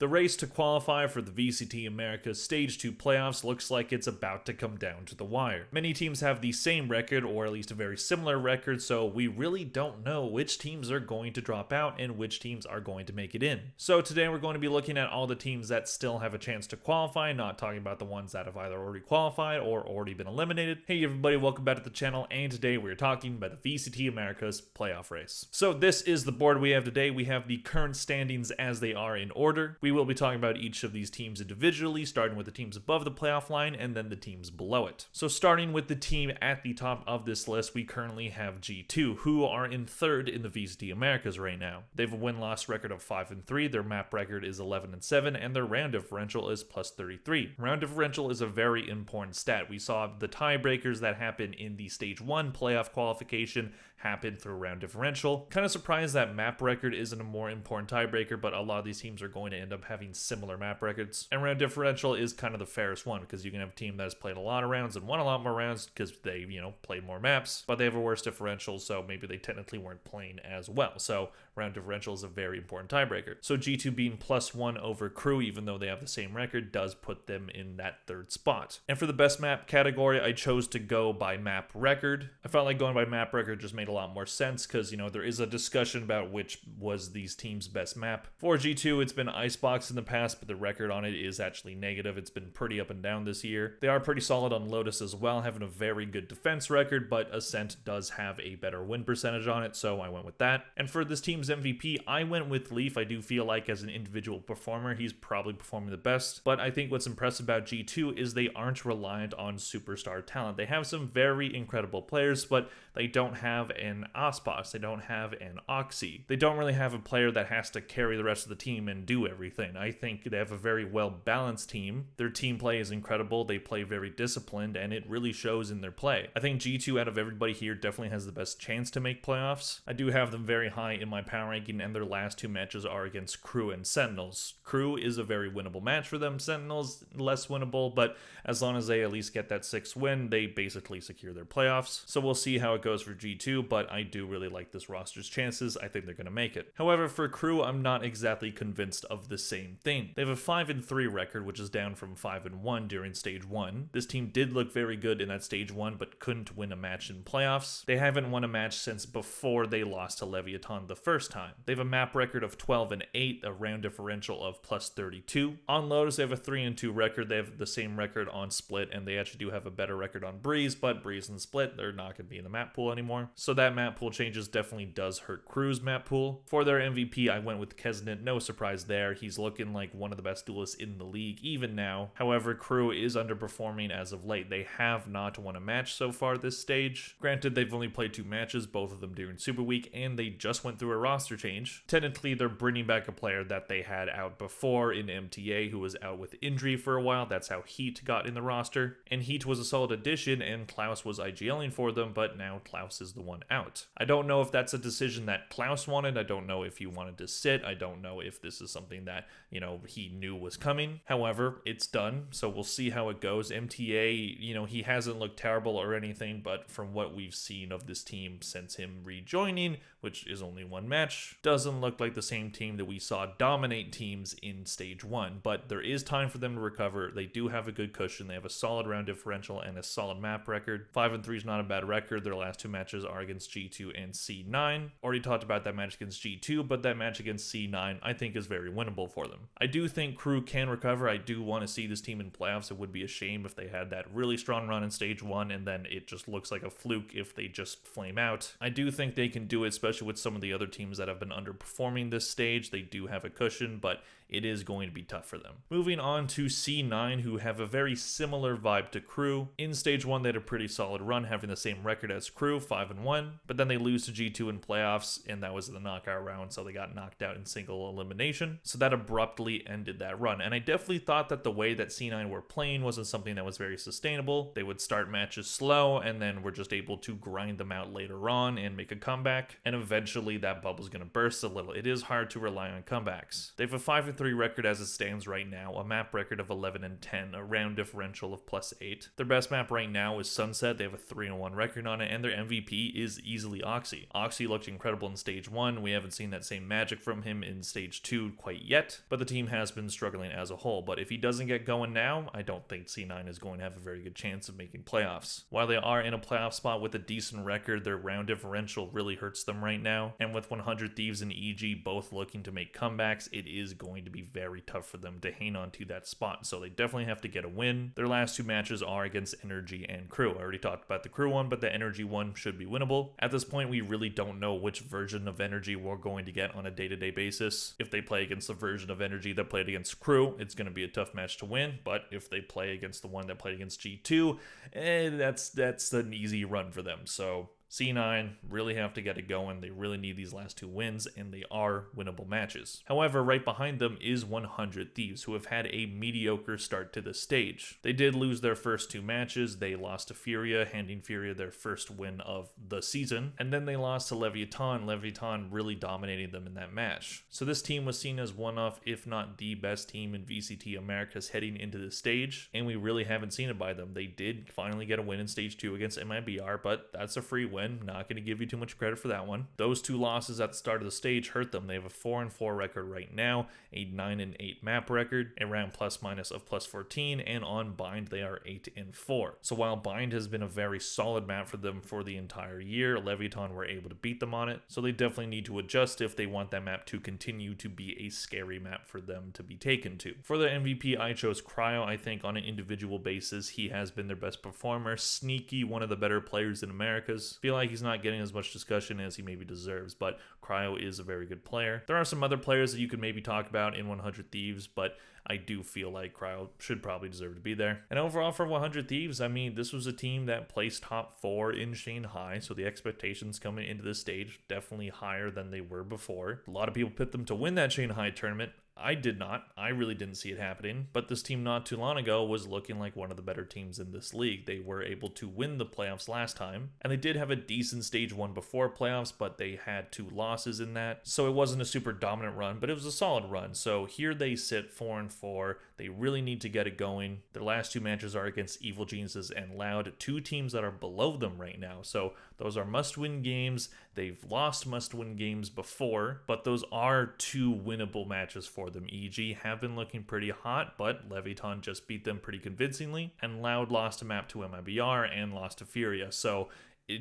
The race to qualify for the VCT Americas Stage 2 playoffs looks like it's about to come down to the wire. Many teams have the same record, or at least a very similar record, so we really don't know which teams are going to drop out and which teams are going to make it in. So today we're going to be looking at all the teams that still have a chance to qualify, not talking about the ones that have either already qualified or already been eliminated. Hey everybody, welcome back to the channel, and today we're talking about the VCT Americas playoff race. So this is the board we have today. We have the current standings as they are in order. We will be talking about each of these teams individually, starting with the teams above the playoff line and then the teams below it. So starting with the team at the top of this list, we currently have G2, who are in third in the VCT Americas right now. They have a win-loss record of 5-3, their map record is 11-7, and their round differential is plus 33. Round differential is a very important stat. We saw the tiebreakers that happen in the Stage 1 playoff qualification happen through round differential. Kind of surprised that map record isn't a more important tiebreaker, but a lot of these teams are going to end up having similar map records. And round differential is kind of the fairest one because you can have a team that has played a lot of rounds and won a lot more rounds because they, played more maps, but they have a worse differential, so maybe they technically weren't playing as well. So round differential is a very important tiebreaker. So G2 being +1 over Crew, even though they have the same record, does put them in that third spot. And for the best map category, I chose to go by map record. I felt like going by map record just made a lot more sense because, there is a discussion about which was these teams' best map. For G2, it's been Icebox in the past, but the record on it is actually negative. It's been pretty up and down this year. They are pretty solid on Lotus as well, having a very good defense record, but Ascent does have a better win percentage on it, so I went with that. And for this team's MVP, I went with Leaf. I do feel like as an individual performer, he's probably performing the best, but I think what's impressive about G2 is they aren't reliant on superstar talent. They have some very incredible players, but they don't have an Icebox. They don't have an Oxy. They don't really have a player that has to carry the rest of the team and do everything. I think they have a very well-balanced team. Their team play is incredible. They play very disciplined, and it really shows in their play. I think G2 out of everybody here definitely has the best chance to make playoffs. I do have them very high in my power ranking, and their last two matches are against Crew and Sentinels. Crew is a very winnable match for them. Sentinels, less winnable, but as long as they at least get that 6th win, they basically secure their playoffs. So we'll see how it goes for G2, but I do really like this roster's chances. I think they're going to make it. However, for Crew, I'm not exactly convinced of the same thing. They have a 5-3 record, which is down from 5-1 during Stage 1. This team did look very good in that Stage 1, but couldn't win a match in playoffs. They haven't won a match since before they lost to Leviathan the first time. They have a map record of 12-8, a round differential of plus 32. On Lotus, they have a 3-2 record. They have the same record on Split, and they actually do have a better record on Breeze, but Breeze and Split, they're not going to be in the map pool anymore. So that map pool changes definitely does hurt Crew's map pool. For their MVP, I went with Kesnet. No surprise there. He's looking like one of the best duelists in the league, even now. However, Crew is underperforming as of late. They have not won a match so far this stage. Granted, they've only played 2 matches, both of them during Super Week, and they just went through a roster change. Technically, they're bringing back a player that they had out before in MTA, who was out with injury for a while. That's how Heat got in the roster. And Heat was a solid addition, and Klaus was IGLing for them, but now Klaus is the one out. I don't know if that's a decision that Klaus wanted. I don't know if he wanted to sit. I don't know if this is something that, he knew was coming. However, it's done, so we'll see how it goes. MTA, he hasn't looked terrible or anything, but from what we've seen of this team since him rejoining, which is only 1 match, doesn't look like the same team that we saw dominate teams in Stage 1, but there is time for them to recover. They do have a good cushion. They have a solid round differential and a solid map record. 5-3 is not a bad record. Their last 2 matches are against G2 and C9. Already talked about that match against G2, but that match against C9 I think is very winnable for them. I do think Crew can recover. I do want to see this team in playoffs. It would be a shame if they had that really strong run in Stage 1 and then it just looks like a fluke if they just flame out. I do think they can do it, especially with some of the other teams that have been underperforming this stage. They do have a cushion, but it is going to be tough for them. Moving on to C9, who have a very similar vibe to Crew. In Stage 1, they had a pretty solid run, having the same record as Crew, 5-1, but then they lose to G2 in playoffs, and that was the knockout round, so they got knocked out in single elimination. So that abruptly ended that run, and I definitely thought that the way that C9 were playing wasn't something that was very sustainable. They would start matches slow, and then were just able to grind them out later on and make a comeback, and eventually that bubble's going to burst a little. It is hard to rely on comebacks. They have a 5-3 4-3 record as it stands right now, a map record of 11-10, a round differential of +8. Their best map right now is Sunset. They have a 3-1 record on it, and their MVP is easily Oxy. Oxy looked incredible in Stage 1. We haven't seen that same magic from him in Stage 2 quite yet, but the team has been struggling as a whole. But if he doesn't get going now, I don't think C9 is going to have a very good chance of making playoffs. While they are in a playoff spot with a decent record, their round differential really hurts them right now, and with 100 Thieves and EG both looking to make comebacks, it is going to be very tough for them to hang on to that spot, so they definitely have to get a win. Their last two matches are against Energy and Crew. I already talked about the Crew one, but the Energy one should be winnable. At this point, we really don't know which version of Energy we're going to get on a day-to-day basis. If they play against the version of Energy that played against Crew, it's going to be a tough match to win, but if they play against the one that played against G2, that's an easy run for them. So C9 really have to get it going. They really need these last two wins, and they are winnable matches. However, right behind them is 100 Thieves, who have had a mediocre start to this stage. They did lose their first two matches. They lost to Furia, handing Furia their first win of the season, and then they lost to Leviathan. Leviathan really dominating them in that match. So this team was seen as one of, if not the best team in VCT Americas heading into this stage, and we really haven't seen it by them. They did finally get a win in Stage 2 against MIBR, but that's a free win. Not going to give you too much credit for that one. Those two losses at the start of the stage hurt them. They have a 4-4 record right now, a 9-8 map record, a round plus-minus of +14, and on Bind they are 8-4. So while Bind has been a very solid map for them for the entire year, Leviathan were able to beat them on it, so they definitely need to adjust if they want that map to continue to be a scary map for them to be taken to. For the MVP, I chose Cryo. I think on an individual basis, he has been their best performer. Sneaky, one of the better players in Americas. Feel like he's not getting as much discussion as he maybe deserves, but Cryo is a very good player. There are some other players that you could maybe talk about in 100 Thieves, but I do feel like Cryo should probably deserve to be there. And overall for 100 Thieves, I mean, this was a team that placed top 4 in Shanghai, so the expectations coming into this stage definitely higher than they were before. A lot of people picked them to win that Shanghai tournament. I did not. I really didn't see it happening. But this team not too long ago was looking like one of the better teams in this league. They were able to win the playoffs last time. And they did have a decent Stage 1 before playoffs, but they had 2 losses in that. So it wasn't a super dominant run, but it was a solid run. So here they sit 4-4. They really need to get it going. Their last 2 matches are against Evil Geniuses and Loud, 2 teams that are below them right now. So those are must-win games. They've lost must-win games before, but those are 2 winnable matches for them. EG have been looking pretty hot, but Leviathan just beat them pretty convincingly, and Loud lost a map to MIBR and lost to Furia. So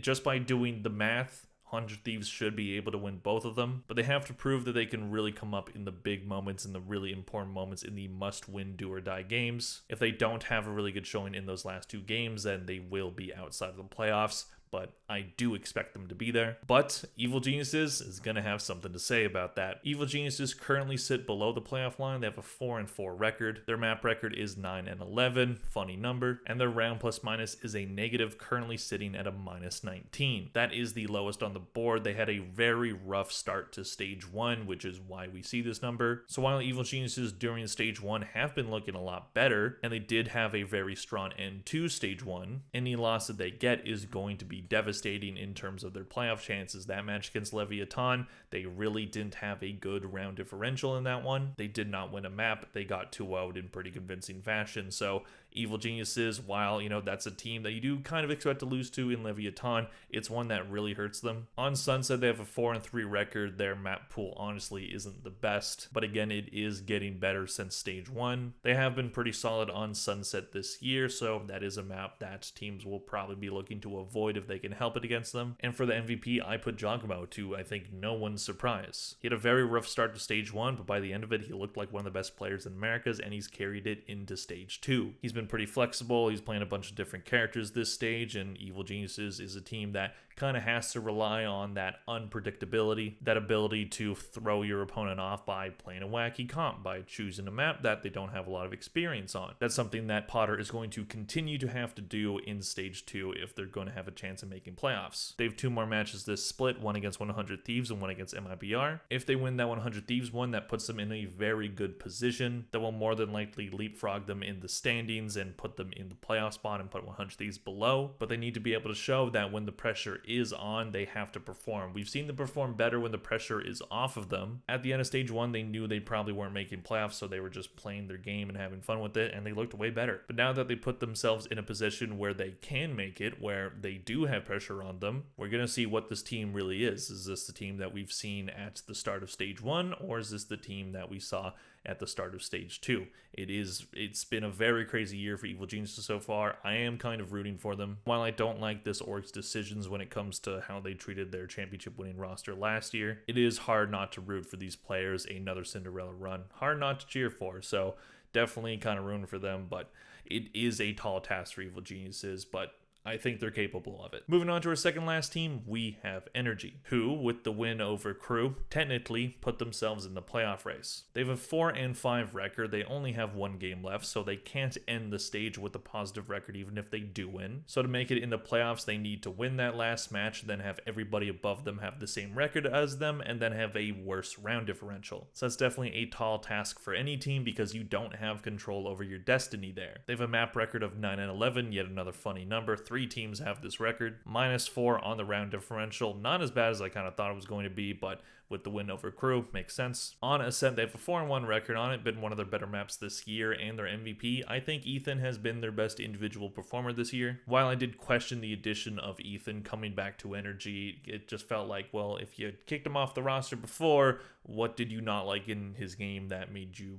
just by doing the math, 100 Thieves should be able to win both of them, but they have to prove that they can really come up in the big moments, in the really important moments, in the must-win do-or-die games. If they don't have a really good showing in those last 2 games, then they will be outside of the playoffs. But I do expect them to be there. But Evil Geniuses is going to have something to say about that. Evil Geniuses currently sit below the playoff line. They have a 4-4 record. Their map record is 9-11, funny number. And their round plus-minus is a negative, currently sitting at a -19. That is the lowest on the board. They had a very rough start to Stage 1, which is why we see this number. So while Evil Geniuses during Stage 1 have been looking a lot better, and they did have a very strong end to Stage 1, any loss that they get is going to be devastating in terms of their playoff chances. That match against Leviathan, they really didn't have a good round differential in that one. They did not win a map. They got 2-0'd in pretty convincing fashion. So Evil Geniuses, while, that's a team that you do kind of expect to lose to in Leviathan, it's one that really hurts them. On Sunset, they have a 4-3 record. Their map pool honestly isn't the best, but again, it is getting better since Stage 1. They have been pretty solid on Sunset this year, so that is a map that teams will probably be looking to avoid if they can help it against them. And for the MVP, I put Giacomo to, I think, no one's surprise. He had a very rough start to Stage 1, but by the end of it, he looked like one of the best players in Americas, and he's carried it into Stage 2. He's been pretty flexible. He's playing a bunch of different characters this stage, and Evil Geniuses is a team that kind of has to rely on that unpredictability, that ability to throw your opponent off by playing a wacky comp, by choosing a map that they don't have a lot of experience on. That's something that Potter is going to continue to have to do in Stage 2 if they're going to have a chance of making playoffs. They have 2 more matches this split, one against 100 Thieves and one against MIBR. If they win that 100 Thieves one, that puts them in a very good position that will more than likely leapfrog them in the standings and put them in the playoff spot and put 100 Thieves below. But they need to be able to show that when the pressure is on, they have to perform. We've seen them perform better when the pressure is off of them. At the end of stage 1, they knew they probably weren't making playoffs, so they were just playing their game and having fun with it, and they looked way better. But now that they put themselves in a position where they can make it, where they do have pressure on them, we're going to see what this team really is. Is this the team that we've seen at the start of stage 1, or is this the team that we saw at the start of stage 2? It's been a very crazy year for Evil Geniuses so far. I am kind of rooting for them. While I don't like this org's decisions when it comes to how they treated their championship winning roster last year, it is hard not to root for these players. Another Cinderella run. Hard not to cheer for. So definitely kind of rooting for them, but it is a tall task for Evil Geniuses, but I think they're capable of it. Moving on to our second last team, we have Energy, who, with the win over Crew, technically put themselves in the playoff race. They have a 4-5 record. They only have 1 game left, so they can't end the stage with a positive record even if they do win. So to make it in the playoffs, they need to win that last match, then have everybody above them have the same record as them, and then have a worse round differential. So that's definitely a tall task for any team because you don't have control over your destiny there. They have a map record of 9-11, yet another funny number. 3 teams have this record. -4 on the round differential. Not as bad as I kind of thought it was going to be, but with the win over Crew, makes sense. On Ascent, they have a 4-1 record on it, been one of their better maps this year, and their MVP. I think Ethan has been their best individual performer this year. While I did question the addition of Ethan coming back to Energy, it just felt like, well, if you kicked him off the roster before, what did you not like in his game that made you,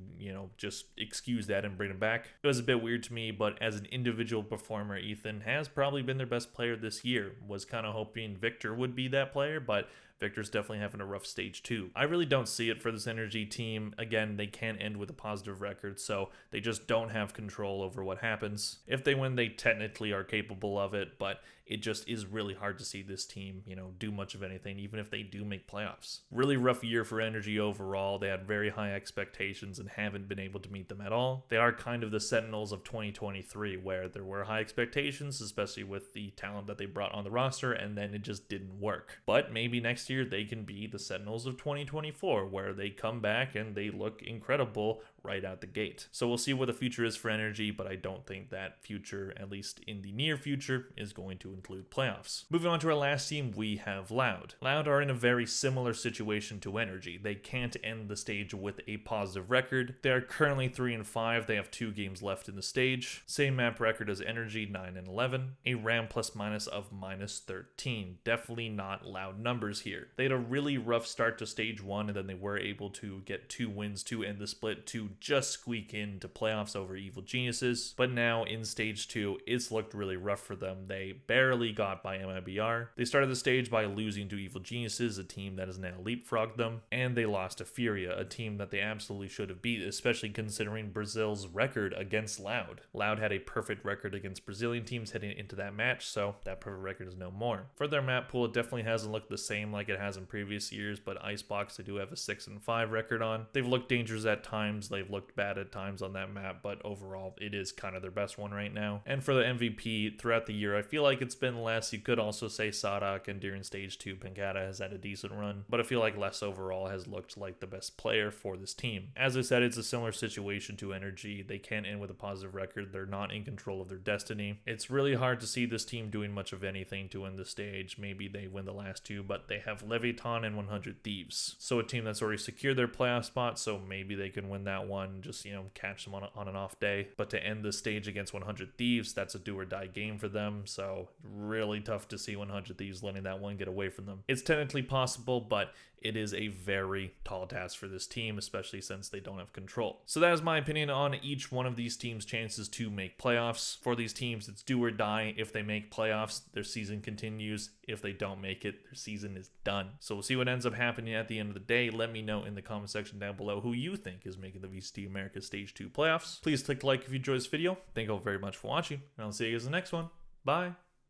just excuse that and bring him back? It was a bit weird to me, but as an individual performer, Ethan has probably been their best player this year. Was kind of hoping Victor would be that player, but Victor's definitely having a rough stage too. I really don't see it for this Energy team. Again, they can't end with a positive record, so they just don't have control over what happens. If they win, they technically are capable of it, but it just is really hard to see this team, do much of anything, even if they do make playoffs. Really rough year for Energy overall. They had very high expectations and haven't been able to meet them at all. They are kind of the Sentinels of 2023, where there were high expectations, especially with the talent that they brought on the roster, and then it just didn't work. But maybe next year they can be the Sentinels of 2024, where they come back and they look incredible right out the gate. So we'll see what the future is for Energy, but I don't think that future, at least in the near future, is going to include playoffs. Moving on to our last team, we have Loud. Loud are in a very similar situation to Energy. They can't end the stage with a positive record. They are currently 3-5. They have 2 games left in the stage. Same map record as Energy, 9-11. A RAM plus minus of -13. Definitely not Loud numbers here. They had a really rough start to stage 1, and then they were able to get 2 wins to end the split to just squeak into playoffs over Evil Geniuses. But now in stage 2, it's looked really rough for them. They barely got by MIBR. They started the stage by losing to Evil Geniuses, a team that has now leapfrogged them, and they lost to Furia, a team that they absolutely should have beat, especially considering Brazil's record against Loud. Loud had a perfect record against Brazilian teams heading into that match, so that perfect record is no more. For their map pool, it definitely hasn't looked the same like it has in previous years, but Icebox they do have a 6-5 record on. They've looked dangerous at times, they've looked bad at times on that map, but overall it is kind of their best one right now. And for the MVP throughout the year, I feel like it's been less. You could also say Sadak, and during stage 2 Pancata has had a decent run, but I feel like less overall has looked like the best player for this team. As I said, it's a similar situation to Energy. They can't end with a positive record. They're not in control of their destiny. It's really hard to see this team doing much of anything to win the stage. Maybe they win the last 2, but they have Leviathan and 100 Thieves, so a team that's already secured their playoff spot, so maybe they can win that one, just catch them on an off day. But to end the stage against 100 Thieves, that's a do or die game for them, so really tough to see 100 Thieves letting that one get away from them. It's technically possible, but it is a very tall task for this team, especially since they don't have control. So that is my opinion on each one of these teams' chances to make playoffs. For these teams, it's do or die. If they make playoffs, their season continues. If they don't make it, their season is done. So we'll see what ends up happening at the end of the day. Let me know in the comment section down below who you think is making the VCT Americas Stage 2 playoffs. Please click like if you enjoyed this video. Thank you all very much for watching, and I'll see you guys in the next one. Bye.